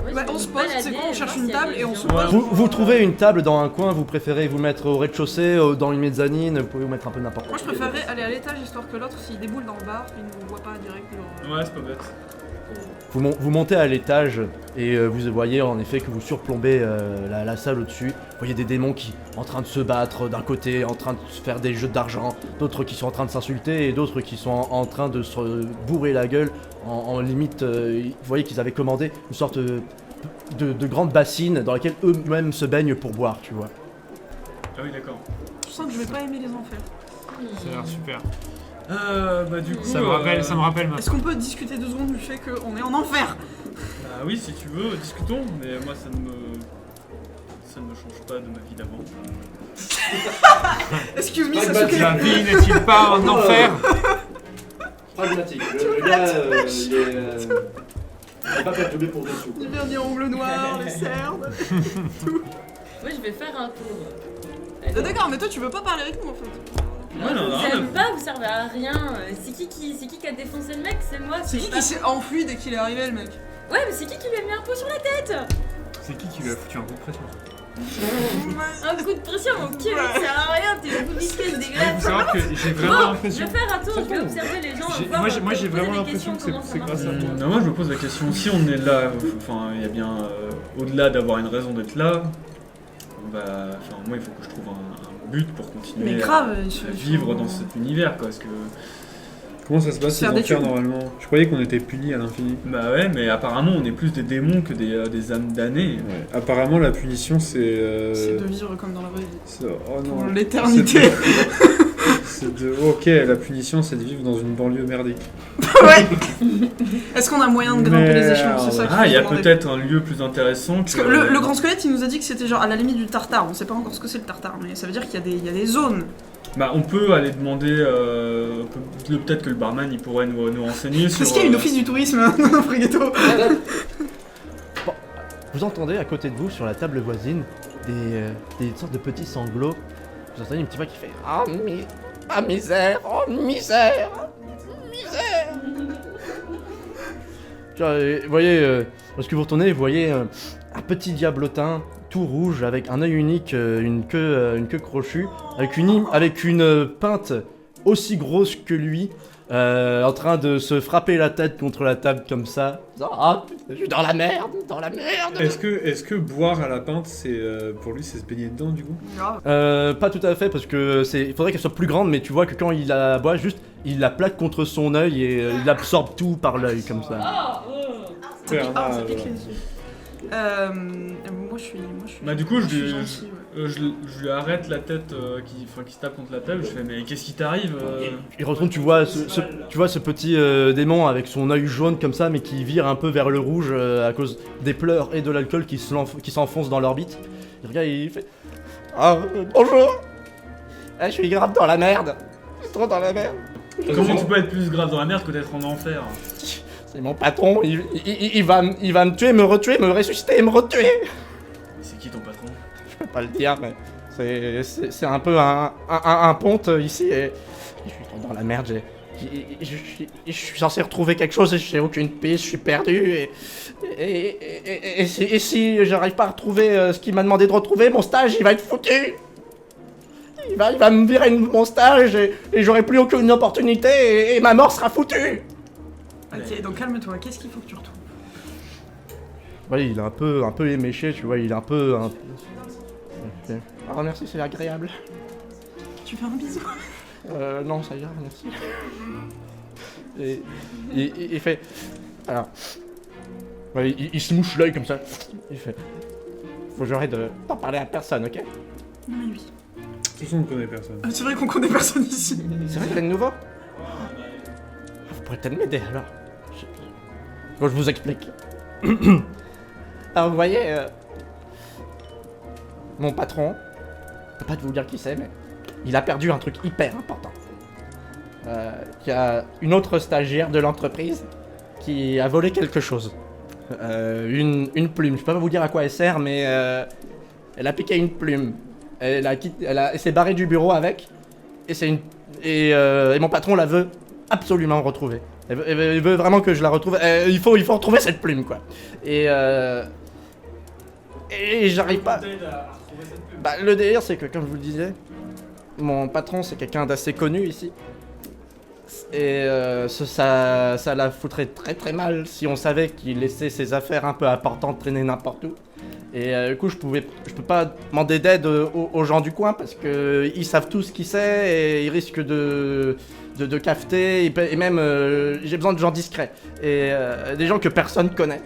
Ouais, Bah, je vais on se me pose, balader, c'est quoi, on voir cherche s'il une y a table des et on gens. se pose. Vous trouvez une table dans un coin, vous préférez vous mettre au rez-de-chaussée, dans une mezzanine, vous pouvez vous mettre un peu n'importe où. Moi je préférerais aller à l'étage histoire que l'autre s'il déboule dans le bar, il ne nous voit pas direct. Ouais, c'est pas bête. Vous montez à l'étage et vous voyez en effet que vous surplombez la salle au-dessus. Vous voyez des démons qui en train de se battre d'un côté, en train de se faire des jeux d'argent, d'autres qui sont en train de s'insulter et d'autres qui sont en train de se bourrer la gueule en limite. Vous voyez qu'ils avaient commandé une sorte de grande bassine dans laquelle eux-mêmes se baignent pour boire, tu vois. Ah oui, d'accord. Je sens que je vais pas aimer les enfers. Ça a l'air super. Bah du coup. Ça me rappelle ma. Est-ce qu'on peut discuter 2 secondes du fait qu'on est en enfer? Bah oui, si tu veux, discutons, mais moi ça ne me change pas de ma vie d'avant. Excuse me, Pas de Sasuke. La vie n'est-il pas un enfer? Pragmatique. Le gars, il est pas perturbé pour dessous. Les derniers ongles noirs, les cernes. Moi, je vais faire un tour. D'accord, mais toi tu veux pas parler avec nous en fait. Ouais, non, non, Vous savez pas, vous servez à rien. C'est qui a défoncé le mec? C'est moi. C'est qui pas- s'est enfui dès qu'il est arrivé le mec? Ouais, mais c'est qui lui a mis un pot sur la tête? C'est qui lui a foutu un coup de pression? Un coup de pression, mon cul, ça sert à rien, t'es une bouddhiste Il faut dégueulasse. savoir que j'ai vraiment Bon, je l'impression. vais faire un tour, je vais observer les gens. voir, Moi j'ai poser vraiment des l'impression questions, que comment c'est ça grâce à marche. toi. Non, moi je me pose la question, si on est là, enfin il y a bien au-delà d'avoir une raison d'être là, bah, enfin moi il faut que je trouve un but pour continuer Mais grave, à vivre dans cet univers quoi, parce que Comment ça se passe ces Faire des enfers tubes. normalement? Je croyais qu'on était punis à l'infini. bah ouais, mais apparemment on est plus des démons que des âmes damnées. Ouais. Apparemment la punition c'est. C'est de vivre comme dans la vraie vie. Oh non. Pour l'éternité. Ok, la punition c'est de vivre dans une banlieue merdique. Ouais. Est-ce qu'on a moyen de grimper les échelons? C'est ça qu'il Ah, faut il y a demander. peut-être un lieu plus intéressant Parce que le grand squelette il nous a dit que c'était genre à la limite du tartare. On sait pas encore ce que c'est le tartare, mais ça veut dire qu'il y a des zones. Bah on peut aller demander, peut-être que le barman il pourrait nous renseigner sur... Est-ce qu'il y a une office du tourisme dans Frighetto? Vous entendez à côté de vous, sur la table voisine, des sortes de petits sanglots. Vous entendez une petite voix qui fait Ah misère, oh misère, misère. Vous voyez, lorsque vous retournez, vous voyez un petit diablotin tout rouge avec un œil unique, une queue crochue, avec une pinte aussi grosse que lui, en train de se frapper la tête contre la table comme ça. Ah, je suis dans la merde, dans la merde. Est-ce que boire à la pinte c'est pour lui c'est se baigner dedans du coup? Grave. Pas tout à fait parce que il faudrait qu'elle soit plus grande, mais tu vois que quand il la boit, juste il la plaque contre son œil et il absorbe tout par l'œil comme ça. Ah, Ça pique, ça pique voilà. les yeux. Moi je suis. Bah du coup je suis lui, gentil, ouais. je lui arrête la tête qui se tape contre la table, je fais mais qu'est-ce qui t'arrive Il retourne, tu vois ce petit démon avec son œil jaune comme ça, mais qui vire un peu vers le rouge à cause des pleurs et de l'alcool qui s'enfoncent dans l'orbite. Il regarde et il fait Ah, bonjour. Ah, je suis grave dans la merde. Je suis trop dans la merde. Comment tu peux être plus grave dans la merde que d'être en enfer? C'est mon patron, il va me tuer, me retuer, me ressusciter et me retuer. C'est qui ton patron? Je peux pas le dire, mais c'est un peu un ponte ici et je suis trop dans la merde. Je suis censé retrouver quelque chose et j'ai aucune piste, je suis perdu et si j'arrive pas à retrouver ce qu'il m'a demandé de retrouver, mon stage il va être foutu. Il va me virer mon stage et j'aurai plus aucune opportunité et ma mort sera foutue. Ok, donc calme-toi, qu'est-ce qu'il faut que tu retrouves? Ouais, il est un peu éméché, tu vois, il est un peu... Ok. Ah merci, c'est agréable. Tu fais un bisou. Non, ça ira, merci. Et il fait... Alors... Ouais, il se mouche l'œil comme ça. Il fait... Faut que j'arrête de t'en parler à personne, ok? Non, mais oui. De toute façon, on connaît personne. C'est vrai qu'on connaît personne ici. C'est vrai qu'il y a de nouveau? Vous pourrez peut-être m'aider alors. Bon, je vous explique. Alors vous voyez, mon patron, je peux pas vous dire qui c'est, mais il a perdu un truc hyper important. Il y a une autre stagiaire de l'entreprise qui a volé quelque chose. Une plume, je peux pas vous dire à quoi elle sert, mais elle a piqué une plume. Elle s'est barrée du bureau avec, et mon patron la veut absolument retrouver. Elle veut vraiment que je la retrouve. Il faut retrouver cette plume, quoi. Et j'arrive pas. Bah, le délire, c'est que, comme je vous le disais, mon patron, c'est quelqu'un d'assez connu ici. Et ça la foutrait très très mal si on savait qu'il laissait ses affaires un peu importantes traîner n'importe où. Et du coup, je peux pas demander d'aide aux gens du coin parce que ils savent tous qui c'est et ils risquent de cafeter. Et même, j'ai besoin de gens discrets et des gens que personne connaît.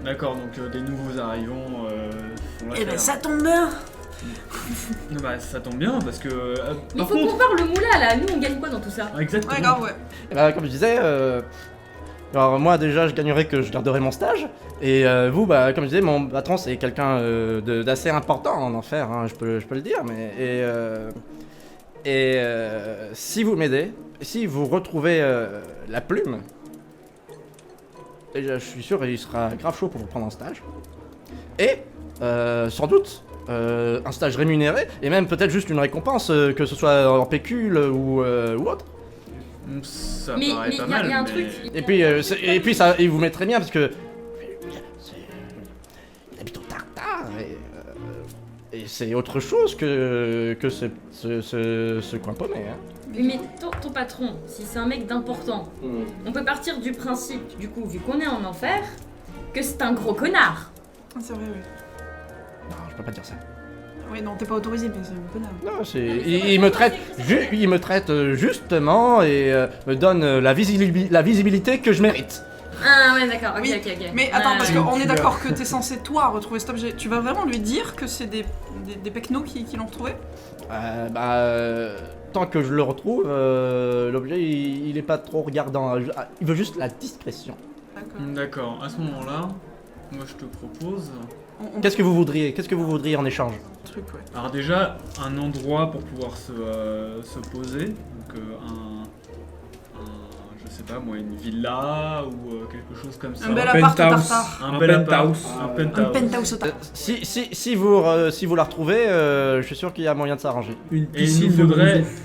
D'accord, donc des nouveaux arrivants font Eh ben l'affaire. ça tombe bien. Non, bah ça tombe bien parce que. Mais Par faut contre. qu'on parle le moulin là, nous on gagne quoi dans tout ça? Exactement. Ouais, grave, ouais. Et bah, comme je disais, alors moi déjà je gagnerais que je garderais mon stage. Et vous, bah comme je disais, mon patron c'est quelqu'un d'assez important en enfer, hein, je peux le dire. Mais si vous m'aidez, si vous retrouvez la plume, déjà je suis sûr il sera grave chaud pour vous prendre en stage. Et sans doute un stage rémunéré et même peut-être juste une récompense, que ce soit en pécule ou autre. Ça Mais paraît il pas y mal. a un mais- truc. Et puis ça, il vous met très bien parce que il habite au Tartare et c'est autre chose que ce coin paumé. Hein. Oui, mais ton patron, si c'est un mec d'important, on peut partir du principe, du coup, vu qu'on est en enfer, que c'est un gros connard. Ah, c'est vrai, oui. Non, je peux pas dire ça. Oui, non, t'es pas autorisé, mais c'est un connard. Non, mais c'est il me traite, il me traite justement et me donne la visibilité que je mérite. Ah ouais, d'accord, ok, Oui, ok. Mais attends, parce Ouais. qu'on est Tu d'accord que t'es censé, toi, retrouver cet objet. Tu vas vraiment lui dire que c'est des pecnos qui l'ont retrouvé? Tant que je le retrouve, l'objet il est pas trop regardant. Il veut juste la discrétion. D'accord. D'accord, à ce moment-là, moi je te propose. Qu'est-ce que vous voudriez en échange? Truc, ouais. Alors, déjà, un endroit pour pouvoir se poser. Donc, je sais pas moi, une villa ou quelque chose comme ça. Un bel appart au penthouse. Tartare. Un Un bel appart. penthouse. Un Un penthouse. penthouse au Tartare. Si vous la retrouvez, je suis sûr qu'il y a moyen de s'arranger. Une Et il piscine nous de faudrait. Brousouf.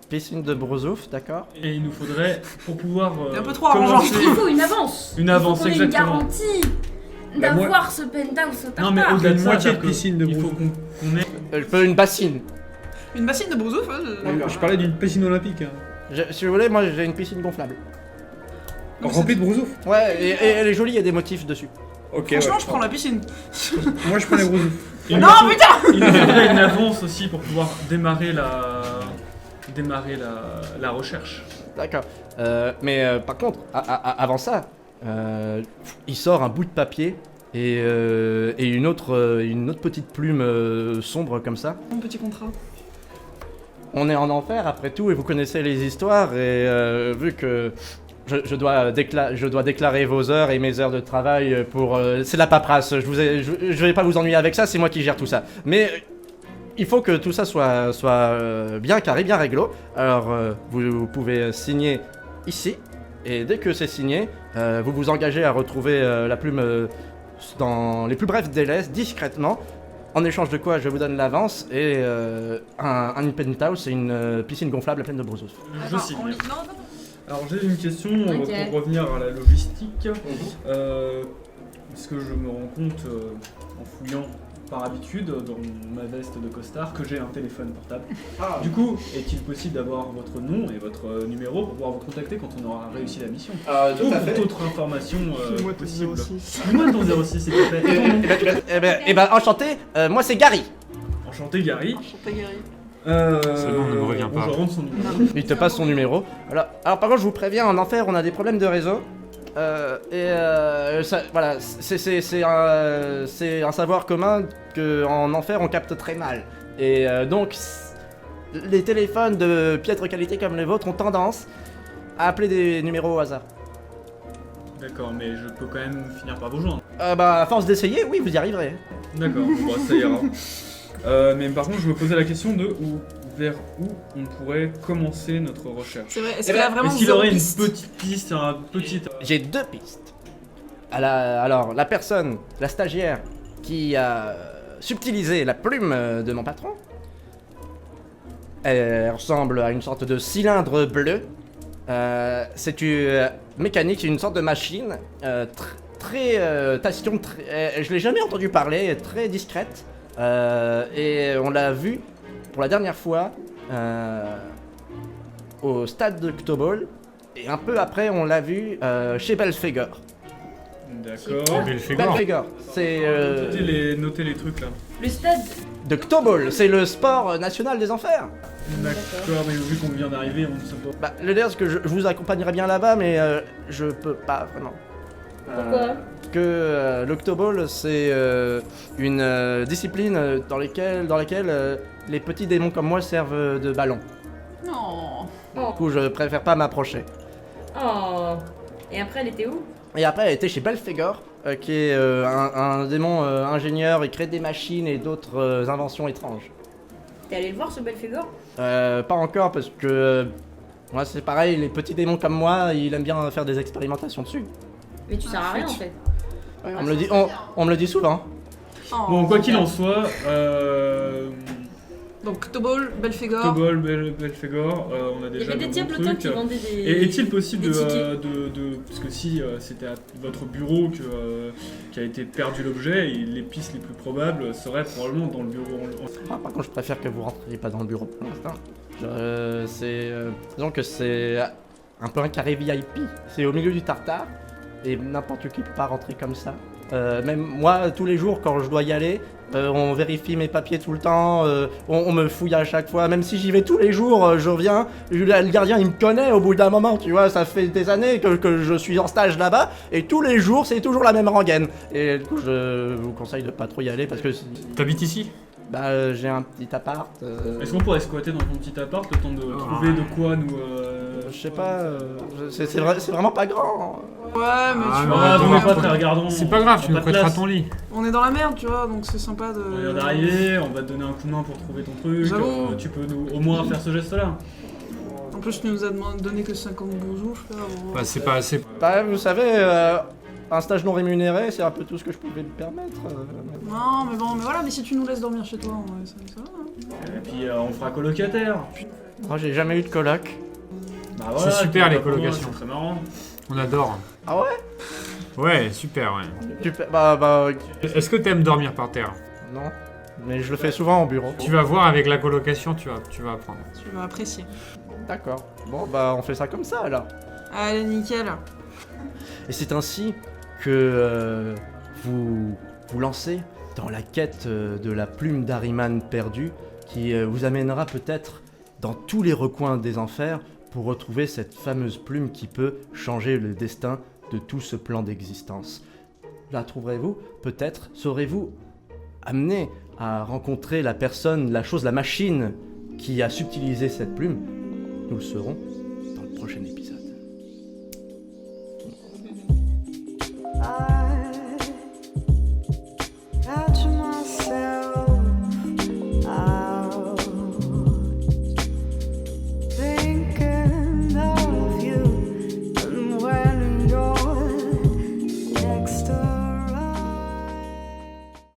Piscine de Brozouf, d'accord. Et il nous faudrait, pour pouvoir C'est un peu trop arrangeant, je commencer... Il faut une avance. Une avance, il faut qu'on ait une exactement. garantie Bah, moi- d'avoir ce penthouse au Non mais Tartare. au-delà de Une ça, moitié de c'est-à-dire que piscine de il faut Brousouf. qu'on ait... Je peux une bassine. Une bassine de Brousouf, ouais. Je parlais d'une piscine olympique. Hein. Si vous voulez, moi j'ai une piscine gonflable. Non, mais Remplie de Brousouf. Ouais, et elle est jolie, il y a des motifs dessus. Ok, Franchement, ouais. je prends la piscine. Moi je prends les Brousouf. Il Non, nous putain il nous faudrait une avance aussi pour pouvoir démarrer la recherche. D'accord. Mais par contre, avant ça, il sort un bout de papier et une autre petite plume sombre comme ça. Mon petit contrat. On est en enfer après tout et vous connaissez les histoires et vu que je dois déclarer vos heures et mes heures de travail pour... c'est la paperasse, je vais pas vous ennuyer avec ça, c'est moi qui gère tout ça. Mais il faut que tout ça soit bien carré, bien réglo. Alors vous pouvez signer ici et dès que c'est signé, vous vous engagez à retrouver la plume dans les plus brefs délais, discrètement. En échange de quoi je vous donne l'avance et un penthouse et une piscine gonflable pleine de Brousouf. Je signe. Non, Alors j'ai une question Ok. pour revenir à la logistique. Parce que je me rends compte en fouillant par habitude, dans ma veste de costard, que j'ai un téléphone portable. Ah. Du coup, est-il possible d'avoir votre nom et votre numéro pour pouvoir vous contacter quand on aura réussi la mission? Tout Ou à pour fait. toute autre information Moi, ton possible. 06. Dis-moi ton 06, s'il te plaît. Enchanté, moi c'est Gary. Enchanté, Gary. Enchanté, Gary. Ce nom ne me revient pas. Bon, je rentre son numéro. Il te passe son numéro. Alors par contre, je vous préviens, en enfer, on a des problèmes de réseau. Voilà, c'est un savoir commun qu'en enfer, on capte très mal. Et donc, les téléphones de piètre qualité comme les vôtres ont tendance à appeler des numéros au hasard. D'accord, mais je peux quand même finir par vous joindre. À force d'essayer, oui, vous y arriverez. D'accord, bon, ça ira. Mais par contre, je me posais la question de vers où on pourrait commencer notre recherche. C'est vrai, est-ce Eh qu'il y a ben, vraiment Est-ce qu'il zéro aurait une piste petite piste, un petit... J'ai 2 pistes. Alors, la personne, la stagiaire, qui a subtilisé la plume de mon patron, elle ressemble à une sorte de cylindre bleu. C'est une mécanique, une sorte de machine très taciturne, je l'ai jamais entendu parler, très discrète. Et on l'a vue pour la dernière fois au stade de Ctobol. Et un peu après, on l'a vue chez Belphégor. D'accord. Belphégor, c'est Notez les trucs là. Le stade. de Ctobol, c'est le sport national des enfers. D'accord, mais vu qu'on vient d'arriver, on ne sait pas. Le délire, c'est que je vous accompagnerai bien là-bas, mais je peux pas vraiment. Pourquoi Que l'Octoball, c'est une discipline dans laquelle les petits démons comme moi servent de ballon. Non. Du coup, je préfère pas m'approcher. Oh. Et après, elle était où? Et après, elle était chez Belphégor, qui est un démon ingénieur. Il crée des machines et d'autres inventions étranges. T'es allé le voir, ce Belphégor? Pas encore, parce que moi, c'est pareil, les petits démons comme moi, il aime bien faire des expérimentations dessus. Mais tu sers à rien, en fait. On me le dit souvent. Oh, Bon, quoi qu'il bien. en soit, Donc, Ctobol, Belphégor. Tobol, Belphégor, on a Il y déjà avait des de bons diablotins trucs. qui vendaient des. Et est-il possible des tickets. parce que si c'était à votre bureau qu'a été perdu l'objet, et les pistes les plus probables seraient probablement dans le bureau. Par contre, je préfère que vous rentriez pas dans le bureau pour l'instant. Disons que c'est un peu un carré VIP. C'est au milieu du tartare et n'importe qui peut pas rentrer comme ça. Même moi, tous les jours, quand je dois y aller, on vérifie mes papiers tout le temps, on me fouille à chaque fois. Même si j'y vais tous les jours, je reviens, le gardien il me connaît au bout d'un moment, tu vois. Ça fait des années que je suis en stage là-bas et tous les jours c'est toujours la même rengaine. Et du coup, je vous conseille de pas trop y aller parce que T'habites ici? j'ai un petit appart. Est-ce qu'on pourrait squatter dans ton petit appart le temps de trouver de quoi nous. Je sais pas, c'est vraiment pas grand. Ouais, mais Ah, tu non, vois, on attends, n'est attends. pas très regardant. C'est pas grave, tu on a nous pas de prêteras place. ton lit. on est dans la merde, tu vois, donc c'est sympa de. On vient d'arriver, on va te donner un coup de main pour trouver ton truc. J'avoue. Tu peux nous au moins faire ce geste-là. En plus, tu nous as donné que 50 bourgeons, je sais pas. Bah, c'est pas assez. Bah, vous savez, un stage non rémunéré, c'est un peu tout ce que je pouvais me permettre. Non, mais bon, mais voilà, mais si tu nous laisses dormir chez toi, ouais, ça va. Hein. Et puis on fera colocataire. Moi, j'ai jamais eu de coloc. Bah C'est super, tu les vas pas pour moi, colocations. C'est très marrant. On adore. Ah ouais? Ouais, super, ouais. Bah, Est-ce que t'aimes dormir par terre? non. Mais je le fais souvent au bureau. Tu vas voir avec la colocation, tu vas apprendre. Tu vas apprécier. D'accord. Bon, bah, on fait ça comme ça alors. Allez, nickel. Et c'est ainsi que vous vous lancez dans la quête de la plume d'Ariman perdue qui vous amènera peut-être dans tous les recoins des enfers pour retrouver cette fameuse plume qui peut changer le destin de tout ce plan d'existence. La trouverez-vous? Peut-être serez-vous amené à rencontrer la personne, la chose, la machine qui a subtilisé cette plume. Nous le saurons dans le prochain épisode.